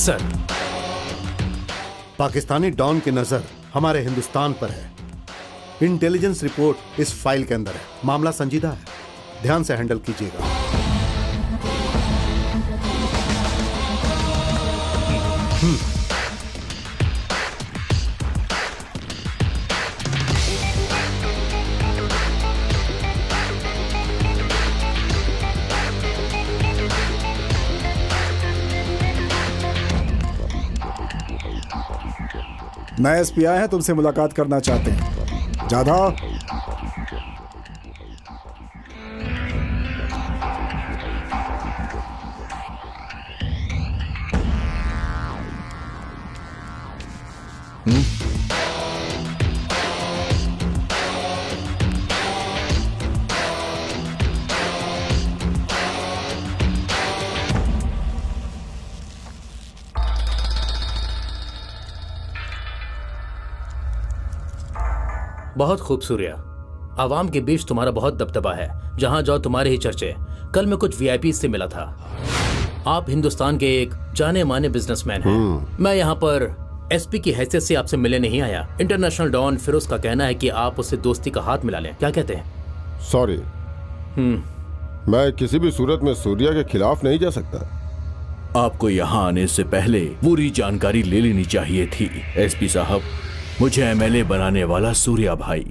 Sir, Pakistani don की नजर हमारे हिंदुस्तान पर है। इंटेलिजेंस रिपोर्ट इस फाइल के अंदर है। मामला संजीदा है, ध्यान से हैंडल कीजिएगा। नए एसपी आए हैं, तुमसे मुलाकात करना चाहते हैं। जाधव, बहुत खूब सूर्या। आवाम के बीच तुम्हारा बहुत दबदबा है, जहां जाओ तुम्हारे ही चर्चे। कल मैं कुछ वीआईपी से मिला था। आप हिंदुस्तान के एक जाने माने बिजनेसमैन हैं। मैं यहाँ पर एसपी की हैसियत से आपसे मिलने नहीं आया। इंटरनेशनल डॉन फिरोज का कहना है कि आप उससे दोस्ती का हाथ मिला लें, क्या कहते हैं? सॉरी, मैं किसी भी सूरत में सूर्या के खिलाफ नहीं जा सकता। आपको यहाँ आने से पहले पूरी जानकारी ले लेनी चाहिए थी। एसपी साहब, मुझे एमएलए बनाने वाला सूर्या भाई,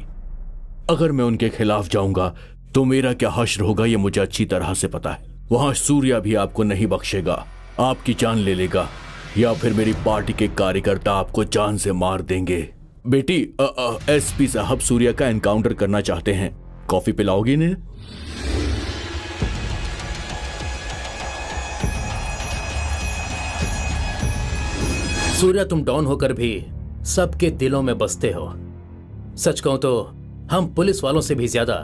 अगर मैं उनके खिलाफ जाऊंगा तो मेरा क्या हश्र होगा ये मुझे अच्छी तरह से पता है। वहां सूर्या भी आपको नहीं बख्शेगा, आपकी जान ले लेगा, या फिर मेरी पार्टी के कार्यकर्ता आपको जान से मार देंगे। बेटी, एसपी साहब सूर्या का एनकाउंटर करना चाहते हैं। कॉफी पिलाओगी इन्हें? सूर्या, तुम डॉन होकर भी सबके दिलों में बसते हो। सच कहूं तो हम पुलिस वालों से भी ज्यादा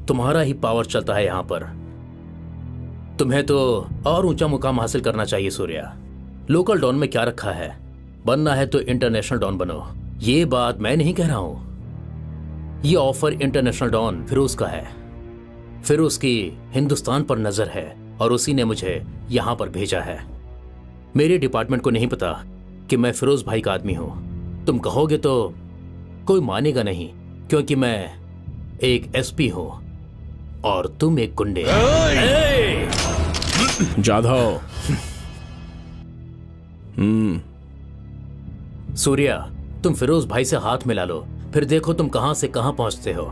तुम्हारा ही पावर चलता है यहां पर। तुम्हें तो और ऊंचा मुकाम हासिल करना चाहिए सूर्या। लोकल डॉन में क्या रखा है? बनना है तो इंटरनेशनल डॉन बनो। ये बात मैं नहीं कह रहा हूं। ये ऑफर इंटरनेशनल डॉन फिरोज का है। फिरोज की हिंदुस्तान पर नजर है और उसी ने मुझे यहां पर भेजा है। मेरे डिपार्टमेंट को नहीं पता कि मैं फिरोज भाई का आदमी हूं। तुम कहोगे तो कोई मानेगा नहीं, क्योंकि मैं एक एसपी हूं और तुम एक गुंडे। जाधव, सूर्या, तुम फिरोज भाई से हाथ मिला लो, फिर देखो तुम कहां से कहां पहुंचते हो।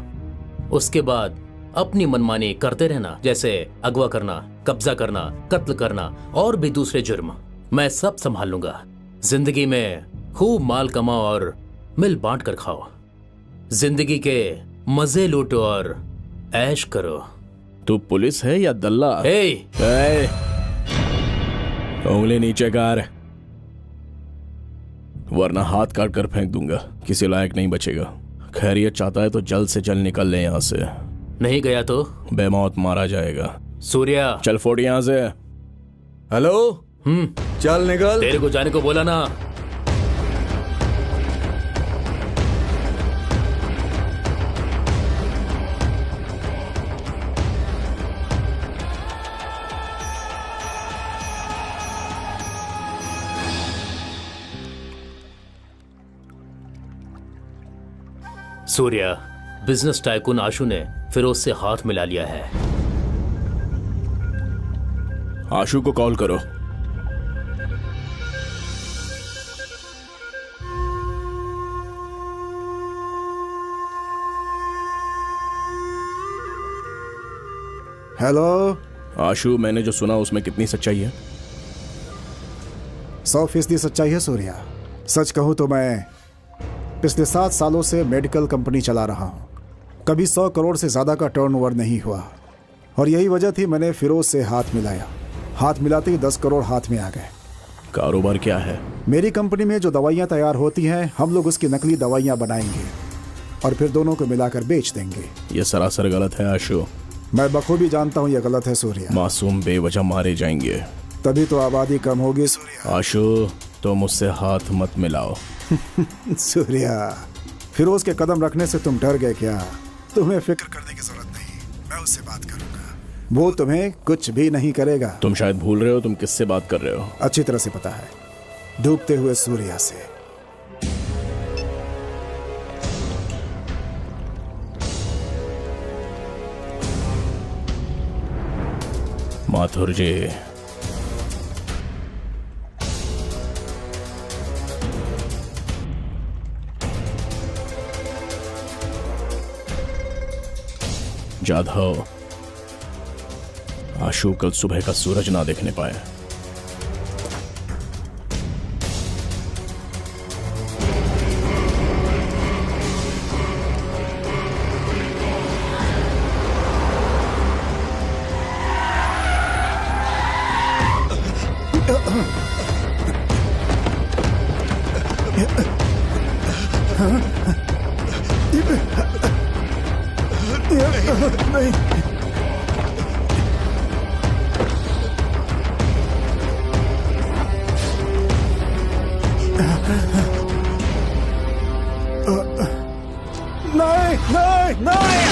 उसके बाद अपनी मनमानी करते रहना, जैसे अगवा करना, कब्जा करना, कत्ल करना और भी दूसरे जुर्म। मैं सब संभाल लूंगा। जिंदगी में खूब माल कमाओ और मिल बांट कर खाओ। जिंदगी के मजे लूटो और ऐश करो। तू पुलिस है या दल्ला? उंगली नीचे कर, वरना हाथ काट कर फेंक दूंगा। किसी लायक नहीं बचेगा। खैरियत चाहता है तो जल्द से जल्द निकल ले यहाँ से, नहीं गया तो बेमौत मारा जाएगा। सूर्या, चल फोड़ यहाँ से। हेलो, चल निकल। तेरे को जाने को बोला ना। सूर्या, बिजनेस टाइकून आशु ने फिरोज से हाथ मिला लिया है। आशु को कॉल करो। हेलो आशु, मैंने जो सुना उसमें कितनी सच्चाई है? 100% सच्चाई है सूर्या। सच कहूं तो मैं पिछले 7 सालों से मेडिकल कंपनी चला रहा हूं। कभी 100 करोड़ से ज्यादा का टर्नओवर नहीं हुआ, और यही वजह थी मैंने फिरोज से हाथ मिलाया। हाथ मिलाते ही 10 करोड़ हाथ में आ गए। कारोबार क्या है? मेरी कंपनी में जो दवाइयां तैयार होती हैं, हम लोग उसकी नकली दवाइयां बनाएंगे और फिर दोनों को मिलाकर बेच देंगे। यह सरासर गलत है आशु। मैं बखूबी जानता हूँ यह गलत है सूर्या। मासूम बेवजह मारे जाएंगे, तभी तो आबादी कम होगी सूर्या। आशु, तो मुझसे हाथ मत मिलाओ। सूर्या, फिरोज के कदम रखने से तुम डर गए क्या? तुम्हें फिक्र करने की जरूरत नहीं, मैं उससे बात करूंगा। वो तुम्हें कुछ भी नहीं करेगा। तुम शायद भूल रहे हो तुम किससे बात कर रहे हो। अच्छी तरह से पता है। डूबते हुए सूर्या से। माथुर जी, जाधव, आशु कल सुबह का सूरज ना देखने पाए। नहीं नहीं नहीं।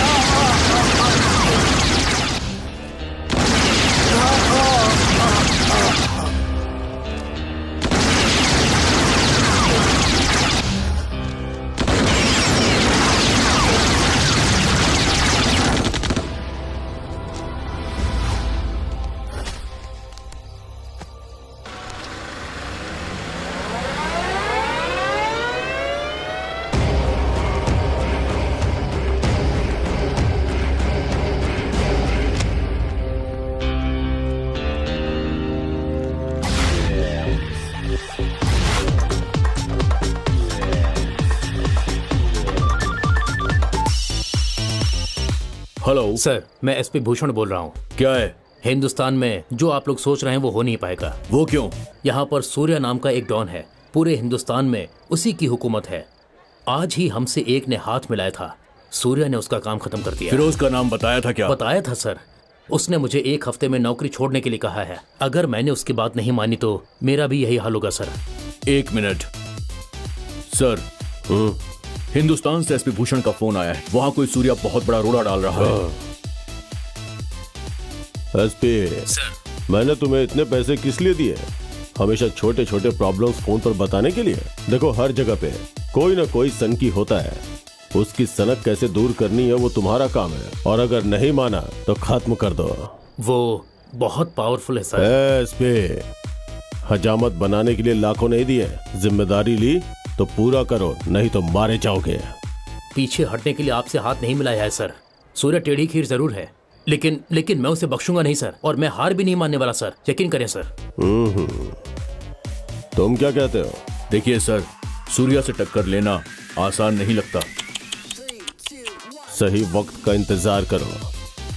हेलो सर, मैं एसपी भूषण बोल रहा हूँ। क्या है? हिंदुस्तान में जो आप लोग सोच रहे हैं वो हो नहीं पाएगा। वो क्यों? यहाँ पर सूर्या नाम का एक डॉन है, पूरे हिंदुस्तान में उसी की हुकूमत है। आज ही हमसे एक ने हाथ मिलाया था, सूर्या ने उसका काम खत्म कर दिया। फिरोज का नाम बताया था क्या? बताया था सर। उसने मुझे 1 हफ्ते में नौकरी छोड़ने के लिए कहा है। अगर मैंने उसकी बात नहीं मानी तो मेरा भी यही हाल होगा सर। 1 minute sir. हिंदुस्तान से एसपी भूषण का फोन आया है। वहां कोई सूर्या बहुत बड़ा रोड़ा डाल रहा है। एसपी सर, मैंने तुम्हें इतने पैसे किस लिए दिए? हमेशा छोटे छोटे प्रॉब्लम्स फोन पर बताने के लिए? देखो, हर जगह पे कोई ना कोई सनकी होता है। उसकी सनक कैसे दूर करनी है वो तुम्हारा काम है, और अगर नहीं माना तो खत्म कर दो। वो बहुत पावरफुल है सर। एसपी, हजामत बनाने के लिए लाखों नहीं दिए, जिम्मेदारी ली तो पूरा करो, नहीं तो मारे जाओगे। पीछे हटने के लिए आपसे हाथ नहीं मिलाया है सर। सूर्य टेढ़ी खीर जरूर है, लेकिन मैं उसे बख्शूंगा नहीं सर, और मैं हार भी नहीं मानने वाला सर, यकीन करें सर। तुम क्या कहते हो? देखिए सर, सूर्या से टक्कर लेना आसान नहीं लगता। सही वक्त का इंतजार करो।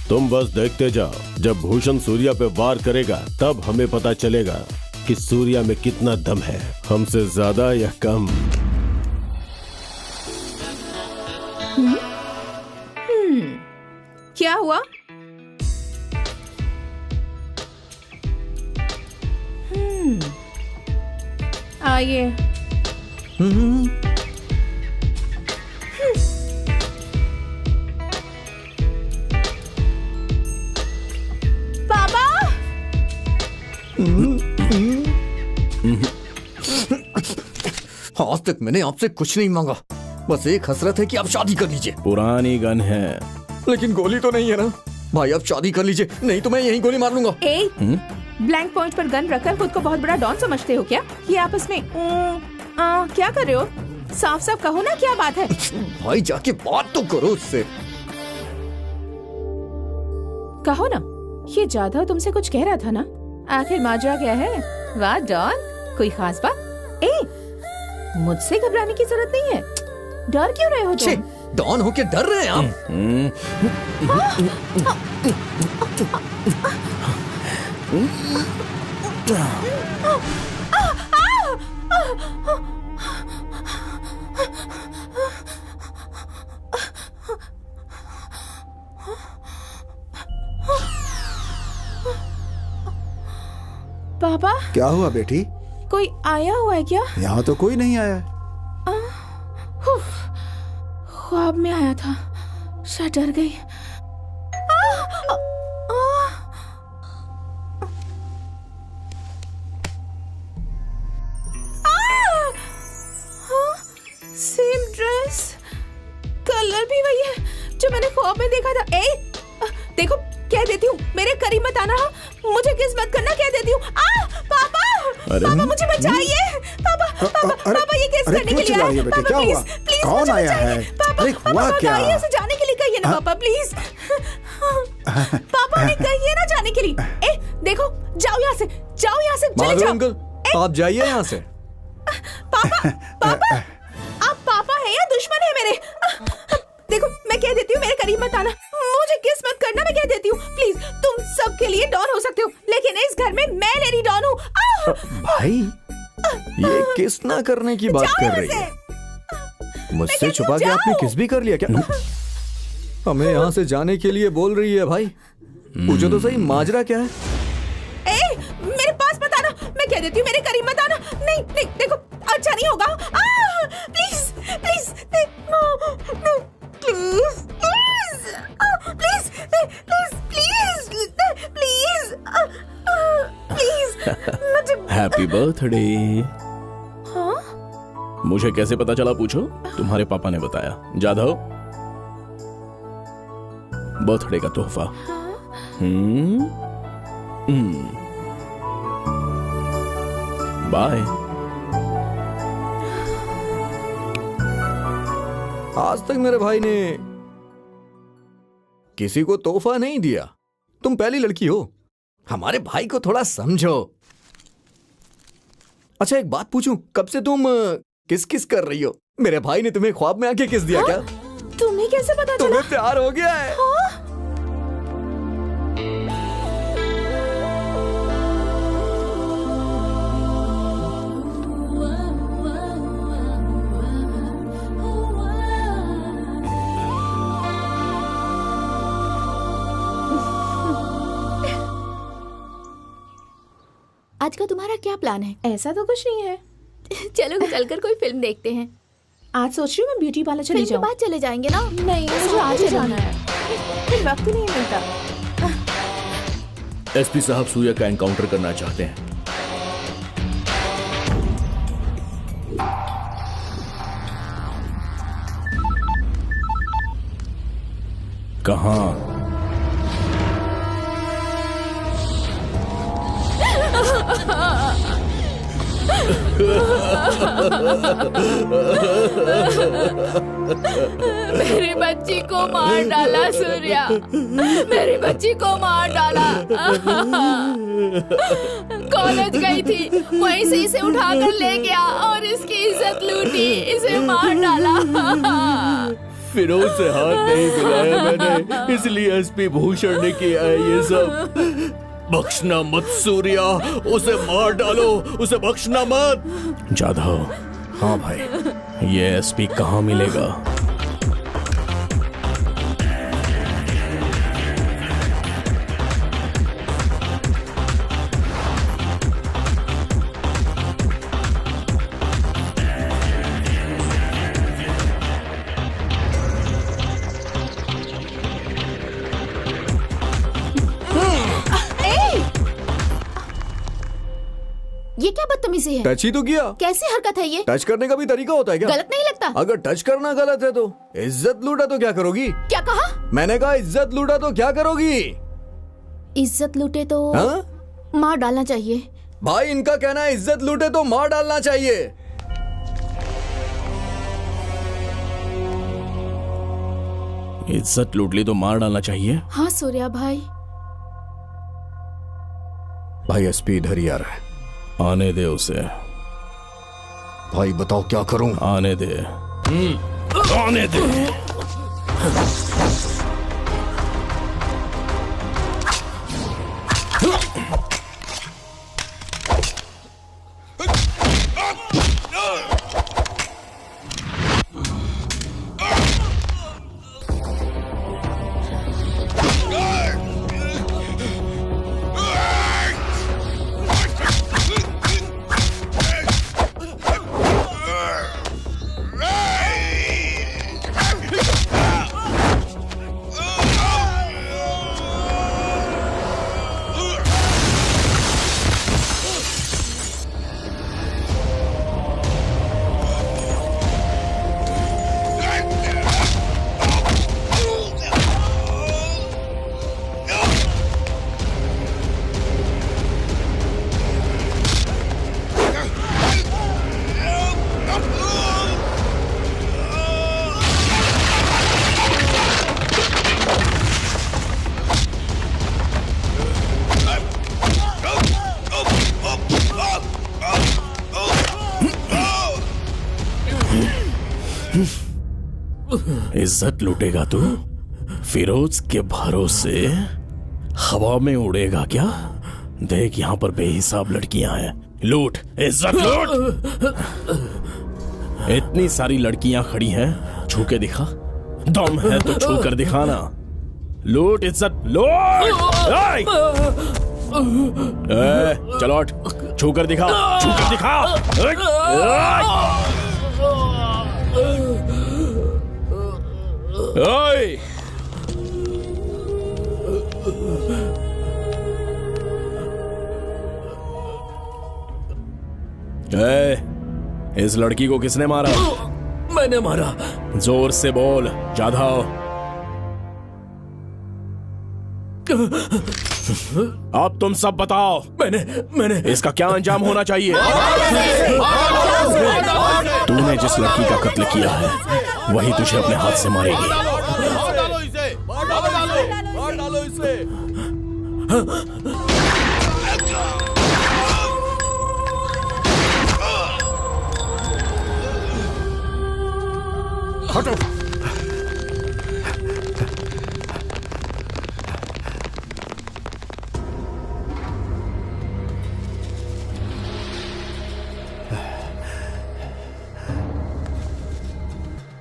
तुम बस देखते जाओ, जब भूषण सूर्या पे वार करेगा तब हमें पता चलेगा कि सूर्या में कितना दम है, हमसे ज्यादा या कम। क्या हुआ? आइए। पापा! आज तक मैंने आपसे कुछ नहीं मांगा, बस एक हसरत है कि आप शादी कर लीजिए। पुरानी गन है, लेकिन गोली तो नहीं है ना। भाई आप शादी कर लीजिए, नहीं तो मैं यहीं गोली मार लूंगा। ब्लैंक पॉइंट पर गन रखकर खुद को बहुत बड़ा डॉन समझते हो क्या? ये आपस में क्या कर रहे हो? साफ साफ कहो ना, क्या बात है? भाई जाके बात तो करो उससे। कहो ना। ये जाधव तुमसे कुछ कह रहा था ना? आखिर माजरा क्या है? वाह डॉन, कोई खास बात? मुझसे घबराने की जरूरत नहीं है। डर क्यों रहे हो तुम? डॉन होके डर रहे हैं आप? पापा, क्या हुआ बेटी? कोई आया हुआ है क्या? यहाँ तो कोई नहीं आया। ख्वाब में आया था, शायद डर गई। ना। देखो कह देती हूँ, मेरे करीब मत आना, मुझे किस मत करना, कह देती हूँ। पापा, पापा मुझे बचाइए, पापा, पापा ये किस करने के लिए आए? बेटे, क्या हुआ? कौन आया है? अरे हुआ क्या? ऐसे जाने के लिए कहिए ना पापा, प्लीज। पापा ने कहिए ना जाने के लिए। देखो, जाओ यहाँ से, जाओ यहाँ से, चले जाओ। अंकल, आप जाइए यहाँ से। पापा, पापा, आप पापा है या दुश्मन है मेरे? देखो मैं कह देती हूँ, मेरे करीब मत आना, मुझे किस मत करना, मैं कह देती हूँ। प्लीज, तुम सबके लिए डॉन हो सकते हो, लेकिन इस घर में मैं लेडी डॉन हूँ। भाई, ये किस ना करने की बात कर रही है? मुझसे छुपा के आपने किस भी कर लिया क्या? हमें यहाँ से जाने के लिए बोल रही है भाई। पूछो तो सही, माजरा क्या है? मेरे पास मत आना, मैं कह देती हूँ, मेरे करीब मत आना। नहीं नहीं, देखो अच्छा नहीं होगा। Please please, please please please please please please. Happy birthday. हाँ? मुझे कैसे पता चला पूछो? तुम्हारे पापा ने बताया। जाधव, बर्थडे का तोहफा। बाय। आज तक मेरे भाई ने किसी को तोहफा नहीं दिया। तुम पहली लड़की हो, हमारे भाई को थोड़ा समझो। अच्छा एक बात पूछूं, कब से तुम किस किस कर रही हो? मेरे भाई ने तुम्हें ख्वाब में आके किस दिया? क्या तुम्हें कैसे पता चला? तुम्हें प्यार हो गया है? आज का तुम्हारा क्या प्लान है? ऐसा तो कुछ नहीं है। चलो चलकर कोई फिल्म देखते हैं। आज सोच रही हूँ मैं ब्यूटी पार्लर चली फिल्म के जाऊँ। बाद चले जाएंगे ना? नहीं, मुझे आज ही जाना है, फिर वक्त ही नहीं मिलता। एसपी साहब सूर्या का एनकाउंटर करना चाहते हैं। कहाँ? मेरी बच्ची को मार डाला सूर्या, मेरी बच्ची को मार डाला। कॉलेज गई थी, वहीं से इसे उठाकर ले गया और इसकी इज्जत लूटी, इसे मार डाला। फिरोज से हाथ नहीं मिलाया मैंने, इसलिए एसपी भूषण ने किया है ये सब। बख्शना मत सूर्या, उसे मार डालो, उसे बख्शना मत। जाधव। हाँ भाई, ये एसपी कहाँ मिलेगा? ये क्या बदतमीजी है? टच ही तो किया। कैसी हरकत है ये? टच करने का भी तरीका होता है क्या? गलत नहीं लगता? अगर टच करना गलत है तो इज्जत लूटा तो क्या करोगी? क्या कहा? मैंने कहा इज्जत लूटा तो क्या करोगी? इज्जत लूटे तो मार डालना चाहिए। भाई इनका कहना है इज्जत लूटे तो मार डालना चाहिए। इज्जत लूट ली तो मार डालना चाहिए? हाँ सूर्या भाई। भाई एसपी इधर ही आ रहा है। आने दे उसे। भाई बताओ क्या करूं? आने दे। आने दे। इज्जत लूटेगा तू? फिरोज के भरोसे हवा में उड़ेगा क्या? देख यहाँ पर बेहिसाब लड़कियां हैं, लूट, इज्जत लूट। इतनी सारी लड़कियां खड़ी हैं, छू के दिखा, दम है तो छू कर दिखाना। लूट इज्जत, लूट। चलो हट, छू कर दिखा, छू कर दिखा। इस लड़की को किसने मारा? मैंने मारा। जोर से बोल, जाधव। अब तुम सब बताओ, मैंने इसका क्या अंजाम होना चाहिए? तूने जिस लड़की का कत्ल किया है वही तुझे अपने हाथ से मारेगी। डालो इसे। हटो।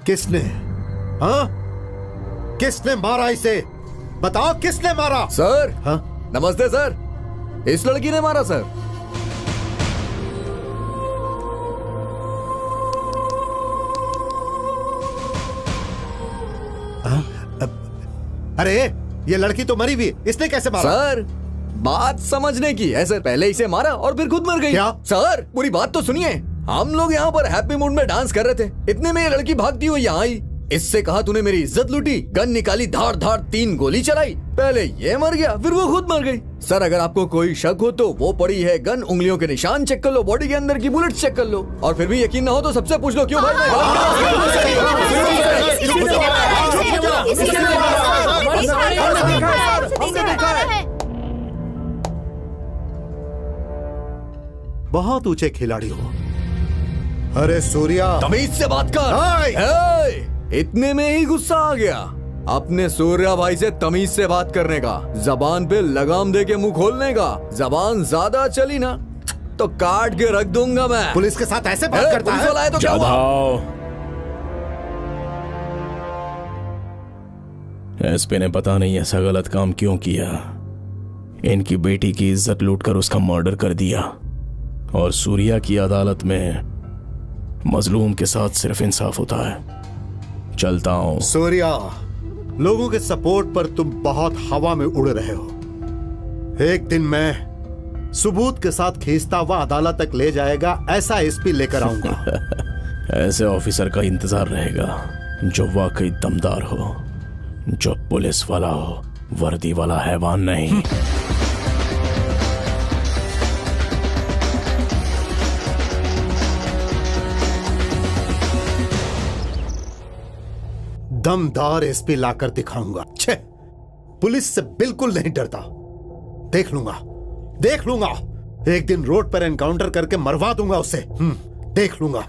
किसने? हाँ, किसने मारा इसे? बताओ किसने मारा? सर। हाँ? नमस्ते सर, इस लड़की ने मारा सर। अरे ये लड़की तो मरी हुई, इसने कैसे मारा? सर बात समझने की, ऐसे पहले इसे मारा और फिर खुद मर गई। क्या? सर पूरी बात तो सुनिए। हम लोग यहाँ पर हैप्पी मूड में डांस कर रहे थे, इतने में ये लड़की भागती हुई यहाँ आई। इससे कहा तूने मेरी इज्जत लूटी, गन निकाली, धाड़ धाड़ 3 गोली चलाई। पहले ये मर गया, फिर वो खुद मर गई। सर अगर आपको कोई शक हो तो वो पड़ी है गन, उंगलियों के निशान चेक कर लो, बॉडी के अंदर की बुलेट चेक कर लो, और फिर भी यकीन ना हो तो सबसे पूछ लो। क्यों भाई? बहुत ऊंचे खिलाड़ी हो। अरे सूर्या, तमीज से बात कर। इतने में ही गुस्सा आ गया। अपने सूर्या भाई से तमीज से बात करने का, जबान पे लगाम दे के मुंह खोलने का। जबान ज्यादा चली ना तो काट के रख दूंगा मैं। पुलिस के साथ ऐसे बात करता है? तो क्या हुआ? एसपी ने पता नहीं ऐसा गलत काम क्यों किया। इनकी बेटी की इज्जत लूटकर उसका मर्डर कर दिया, और सूर्या की अदालत में मजलूम के साथ सिर्फ इंसाफ होता है। चलता हूं। सूर्या, लोगों के सपोर्ट पर तुम बहुत हवा में उड़ रहे हो। एक दिन मैं सबूत के साथ खींचता हुआ अदालत तक ले जाएगा, ऐसा एसपी लेकर आऊंगा। ऐसे ऑफिसर का इंतजार रहेगा जो वाकई दमदार हो, जो पुलिस वाला हो, वर्दी वाला हैवान नहीं। दमदार एसपी लाकर दिखाऊंगा। छे, पुलिस से बिल्कुल नहीं डरता। देख लूंगा। एक दिन रोड पर एनकाउंटर करके मरवा दूंगा उसे। देख लूंगा।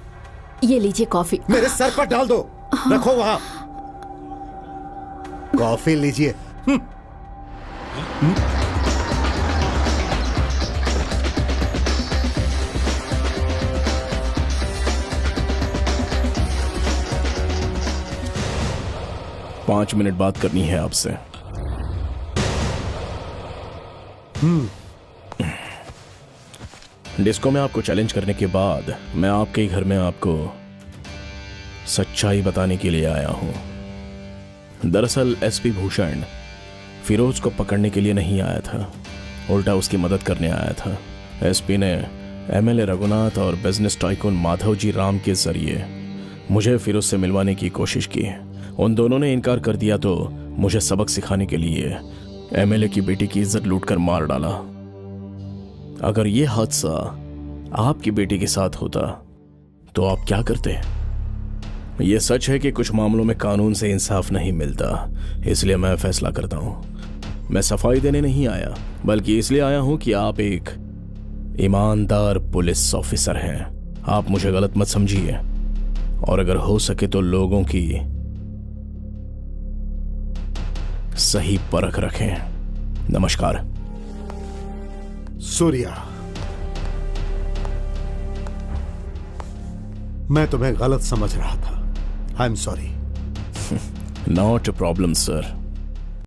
ये लीजिए कॉफी। मेरे सर पर डाल दो। रखो वहां। कॉफी लीजिए। पांच मिनट बात करनी है आपसे। डिस्को में आपको चैलेंज करने के बाद मैं आपके घर में आपको सच्चाई बताने के लिए आया हूं। दरअसल एसपी भूषण फिरोज को पकड़ने के लिए नहीं आया था, उल्टा उसकी मदद करने आया था। एसपी ने एमएलए रघुनाथ और बिजनेस टाइकून माधव जी राम के जरिए मुझे फिरोज से मिलवाने की कोशिश की। उन दोनों ने इनकार कर दिया तो मुझे सबक सिखाने के लिए एमएलए की बेटी की इज्जत लूटकर मार डाला। अगर यह हादसा आपकी बेटी के साथ होता तो आप क्या करते? यह सच है कि कुछ मामलों में कानून से इंसाफ नहीं मिलता, इसलिए मैं फैसला करता हूं। मैं सफाई देने नहीं आया, बल्कि इसलिए आया हूं कि आप एक ईमानदार पुलिस ऑफिसर हैं। आप मुझे गलत मत समझिए, और अगर हो सके तो लोगों की सही परख रखें। नमस्कार। सूर्या, मैं तुम्हें गलत समझ रहा था। I am sorry. Not a problem sir.